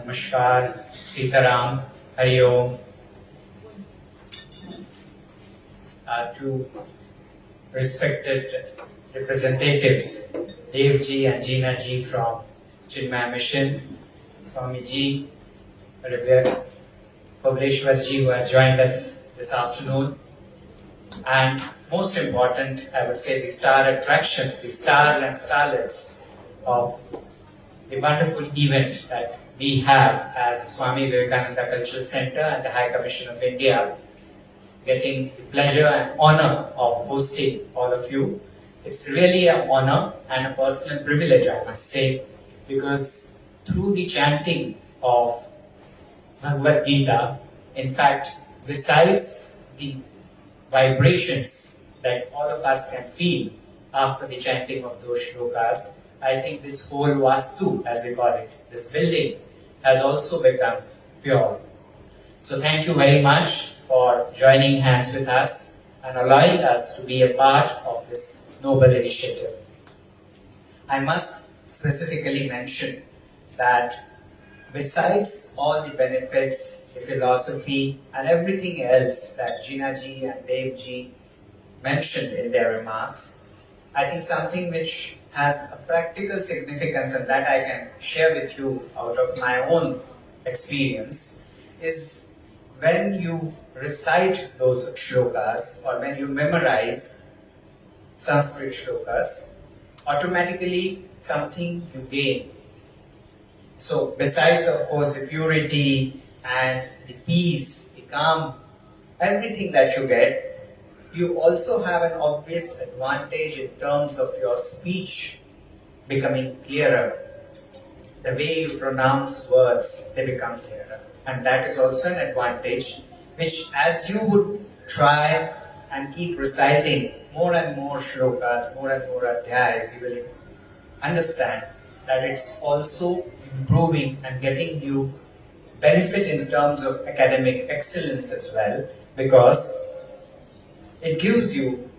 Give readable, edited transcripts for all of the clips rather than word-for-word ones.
Namaskar, Sitaram, Hari Om. To respected representatives, Dev ji and Jeena ji from Chinmaya Mission, Swami ji, Reverend Pableshwar ji who has joined us this afternoon, and most important, I would say, the star attractions, the stars and starlets of the wonderful event that we have as the Swami Vivekananda Cultural Centre and the High Commission of India, getting the pleasure and honor of hosting all of you. It's really an honor and a personal privilege, I must say, because through the chanting of Bhagavad Gita, in fact, besides the vibrations that all of us can feel after the chanting of those shlokas, I think this whole vastu, as we call it, this building, has also become pure. So thank you very much for joining hands with us and allowing us to be a part of this noble initiative. I must specifically mention that besides all the benefits, the philosophy and everything else that Jeena ji and Dev ji mentioned in their remarks, I think something which has a practical significance and that I can share with you out of my own experience is when you recite those shlokas or when you memorize Sanskrit shlokas, automatically something you gain. So besides of course the purity and the peace, the calm, everything that you get, you also have an obvious advantage in terms of your speech becoming clearer. The way you pronounce words, they become clearer. And that is also an advantage which, as you would try and keep reciting more and more shlokas, more and more adhyayas, you will understand that it's also improving and getting you benefit in terms of academic excellence as well, because it gives you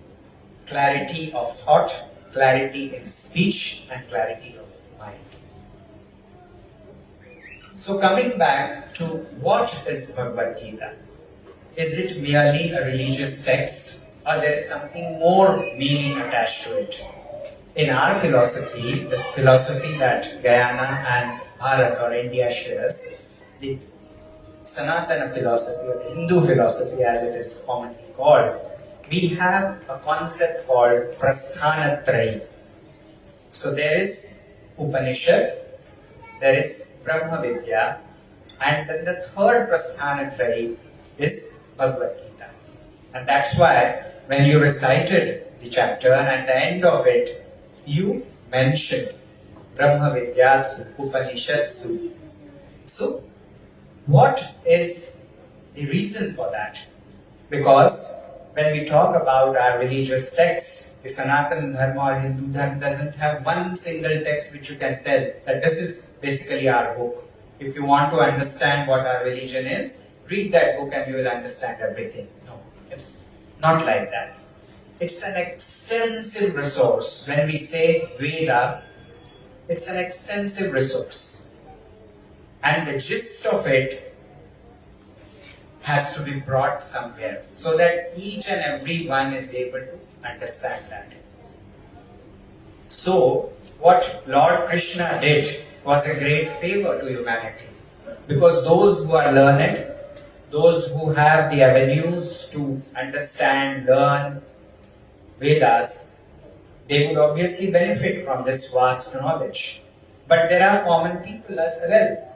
clarity of thought, clarity in speech and clarity of mind. So coming back to what is Bhagavad Gita? Is it merely a religious text or there is something more meaning attached to it? In our philosophy, the philosophy that Guyana and Bharat or India shares, the Sanatana philosophy or the Hindu philosophy as it is commonly called, we have a concept called Prasthanatrayi. So there is Upanishad, there is Brahma Vidya, and then the third Prasthanatrayi is Bhagavad Gita. And that's why when you recited the chapter and at the end of it, you mentioned Brahma Vidyatsu, Upanishadsu. So what is the reason for that? Because when we talk about our religious texts, the Sanatana Dharma or Hindu Dharma doesn't have one single text which you can tell that this is basically our book. If you want to understand what our religion is, read that book and you will understand everything. No, it's not like that. It's an extensive resource. When we say Veda, it's an extensive resource. And the gist of it has to be brought somewhere so that each and every one is able to understand that. So, what Lord Krishna did was a great favor to humanity, because those who are learned, those who have the avenues to understand, learn Vedas, they would obviously benefit from this vast knowledge. But there are common people as well.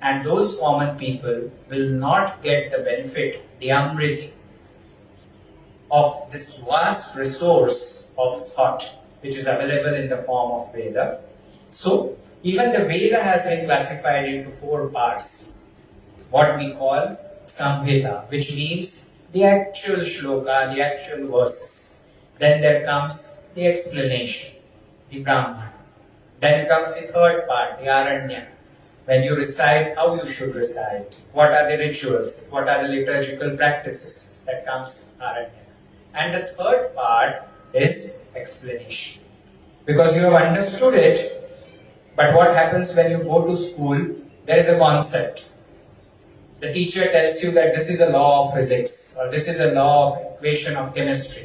And those common people will not get the benefit, the amrit, of this vast resource of thought which is available in the form of Veda. So, even the Veda has been classified into 4 parts. What we call Samhita, which means the actual shloka, the actual verses. Then there comes the explanation, the Brahman. Then comes the third part, the Aranya. When you recite, how you should recite, what are the rituals, what are the liturgical practices, that comes Aranya. And the third part is explanation. Because you have understood it, but what happens when you go to school, there is a concept. The teacher tells you that this is a law of physics or this is a law of equation of chemistry.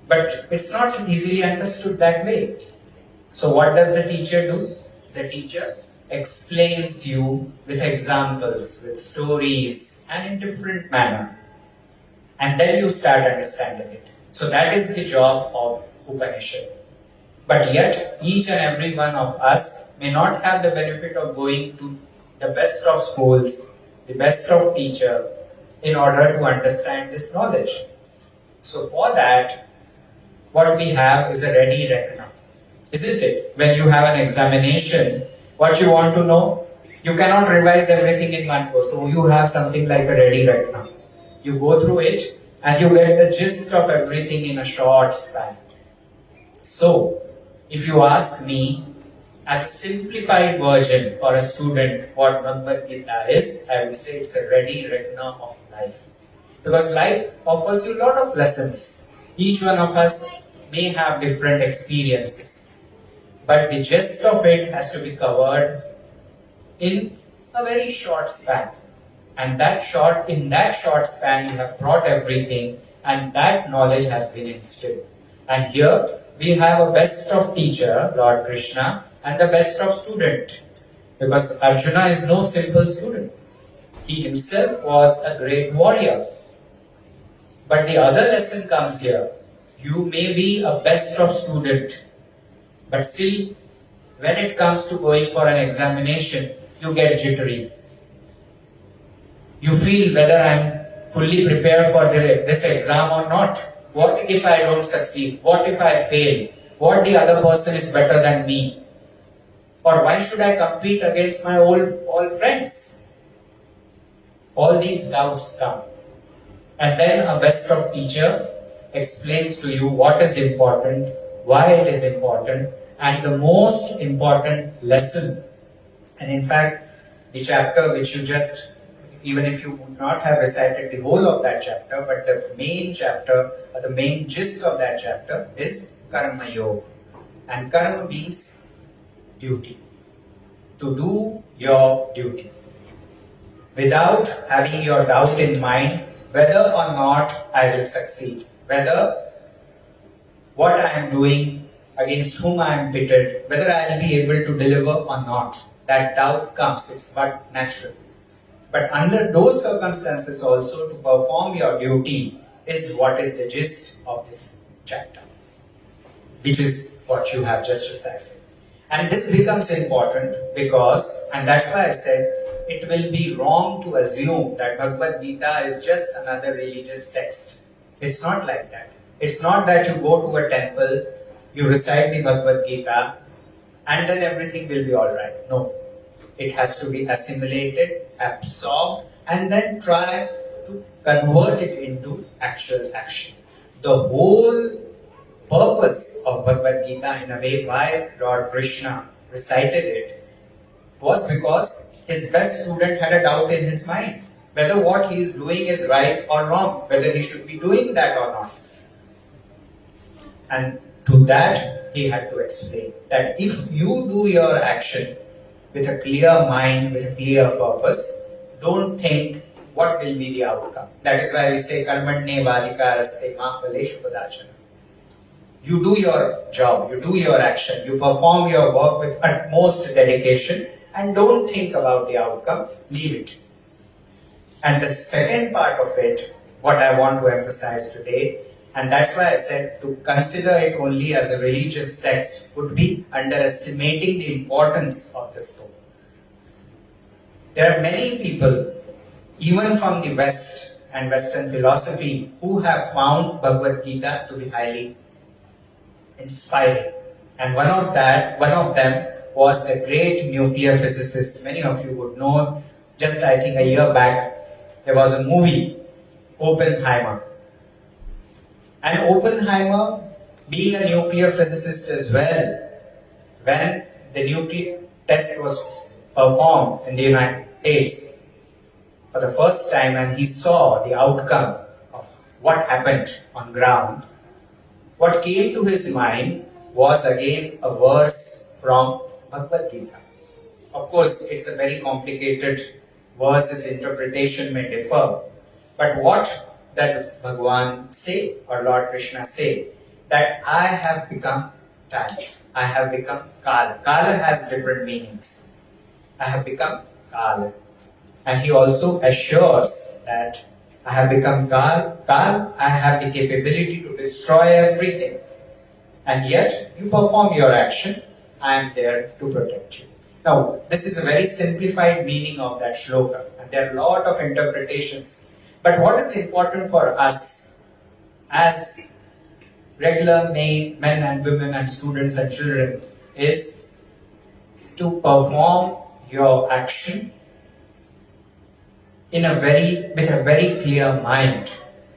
But it's not easily understood that way. So what does the teacher do? The teacher explains you with examples, with stories, and in different manner. And then you start understanding it. So that is the job of Upanishad. But yet, each and every one of us may not have the benefit of going to the best of schools, the best of teacher, in order to understand this knowledge. So for that, what we have is a ready reckoner. Isn't it? When you have an examination, what you want to know, you cannot revise everything in one go. So you have something like a ready reckoner. You go through it and you get the gist of everything in a short span. So, if you ask me, as a simplified version for a student what Bhagavad Gita is, I would say it's a ready reckoner of life. Because life offers you a lot of lessons. Each one of us may have different experiences. But the gist of it has to be covered in a very short span. And in that short span you have brought everything and that knowledge has been instilled. And here we have a best of teacher, Lord Krishna, and the best of student. Because Arjuna is no simple student. He himself was a great warrior. But the other lesson comes here. You may be a best of student, but still when it comes to going for an examination, you get jittery. You feel whether I am fully prepared for this exam or not. What if I don't succeed? What if I fail? What the other person is better than me? Or why should I compete against my old friends? All these doubts come. And then a best of teacher explains to you what is important, why it is important, and the most important lesson. And in fact, the chapter which you just, even if you would not have recited the whole of that chapter, but the main chapter, or the main gist of that chapter is Karma Yoga. And Karma means duty. To do your duty. Without having your doubt in mind whether or not I will succeed. Whether what I am doing, against whom I am pitted, whether I will be able to deliver or not. That doubt comes, it's but natural. But under those circumstances also, to perform your duty is what is the gist of this chapter, which is what you have just recited. And this becomes important because, and that's why I said, it will be wrong to assume that Bhagavad Gita is just another religious text. It's not like that. It's not that you go to a temple, you recite the Bhagavad Gita, and then everything will be alright. No. It has to be assimilated, absorbed, and then try to convert it into actual action. The whole purpose of Bhagavad Gita, in a way, why Lord Krishna recited it, was because his best student had a doubt in his mind whether what he is doing is right or wrong, whether he should be doing that or not. And to that, he had to explain that if you do your action with a clear mind, with a clear purpose, don't think what will be the outcome. That is why we say karmanne vadikaraste ma phaleshu kadachana. You do your job, you do your action, you perform your work with utmost dedication and don't think about the outcome, leave it. And the second part of it, what I want to emphasize today, and that's why I said to consider it only as a religious text would be underestimating the importance of this book. There are many people, even from the West and Western philosophy, who have found Bhagavad Gita to be highly inspiring. And one of them was a great nuclear physicist. Many of you would know, just I think a year back, there was a movie, Oppenheimer. And Oppenheimer, being a nuclear physicist as well, when the nuclear test was performed in the United States for the first time and he saw the outcome of what happened on ground, what came to his mind was again a verse from Bhagavad Gita. Of course, it's a very complicated verse, its interpretation may differ. But what does Bhagwan say, or Lord Krishna say? That I have become time. I have become Kala. Kala has different meanings. I have become Kala. And he also assures that I have become Kal. Kal, I have the capability to destroy everything. And yet, you perform your action, I am there to protect you. Now, this is a very simplified meaning of that shloka. And there are a lot of interpretations. But what is important for us as regular men and women and students and children is to perform your action with a very clear mind.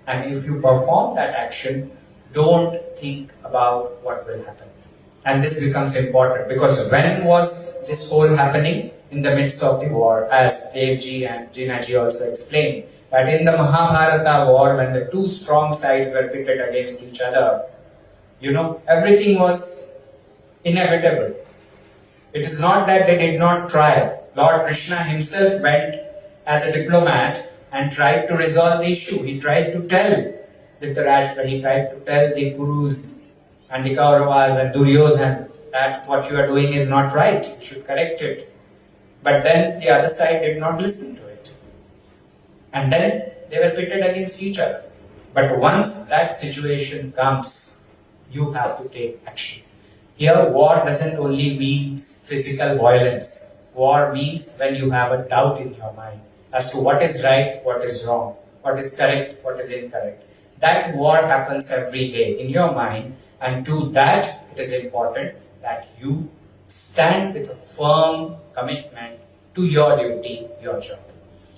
And if you perform that action, don't think about what will happen. And this becomes important because when was this whole happening? In the midst of the war, as Devji and Jinaji also explained, that in the Mahabharata war, when the two strong sides were pitted against each other, everything was inevitable. It is not that they did not try. Lord Krishna himself went as a diplomat and tried to resolve the issue. He tried to tell Dhritarashtra, he tried to tell the Kurus and the Kauravas and Duryodhan that what you are doing is not right, you should correct it. But then the other side did not listen to it. And then they were pitted against each other. But once that situation comes, you have to take action. Here, war doesn't only mean physical violence. War means when you have a doubt in your mind as to what is right, what is wrong, what is correct, what is incorrect. That war happens every day in your mind, and to that it is important that you stand with a firm commitment to your duty, your job.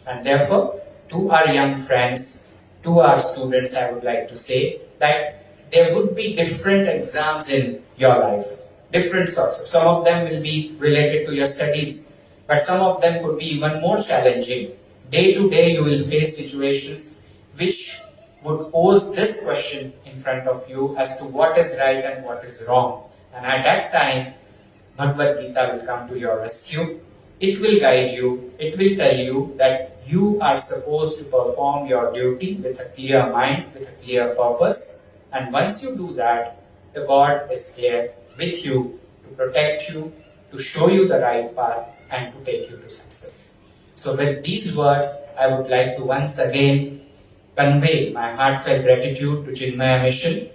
And therefore, to our young friends, to our students, I would like to say that there would be different exams in your life, different sorts. Some of them will be related to your studies, but some of them could be even more challenging. Day to day, you will face situations which would pose this question in front of you as to what is right and what is wrong. And at that time, Bhagavad Gita will come to your rescue. It will guide you. It will tell you that you are supposed to perform your duty with a clear mind, with a clear purpose. And once you do that, the God is there with you to protect you, to show you the right path, and to take you to success. So with these words, I would like to once again convey my heartfelt gratitude to Chinmaya Mission,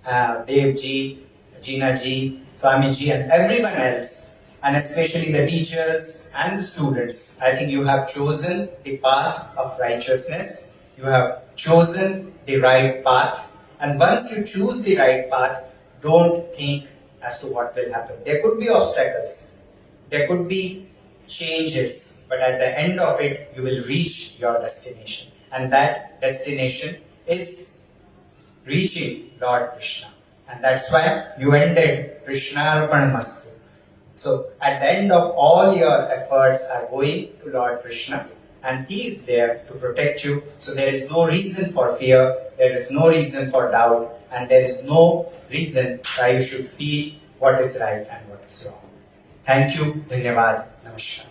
Devji, Jinaji, Swamiji, and everyone else, and especially the teachers and the students. I think you have chosen the path of righteousness. You have chosen the right path. And once you choose the right path, don't think as to what will happen. There could be obstacles. There could be changes. But at the end of it, you will reach your destination. And that destination is reaching Lord Krishna. And that's why you ended Krishna Arpanamastu. So at the end of all your efforts are going to Lord Krishna, and He is there to protect you. So there is no reason for fear, there is no reason for doubt, and there is no reason why you should feel what is right and what is wrong. Thank you. Dhanyavad. Namaskar.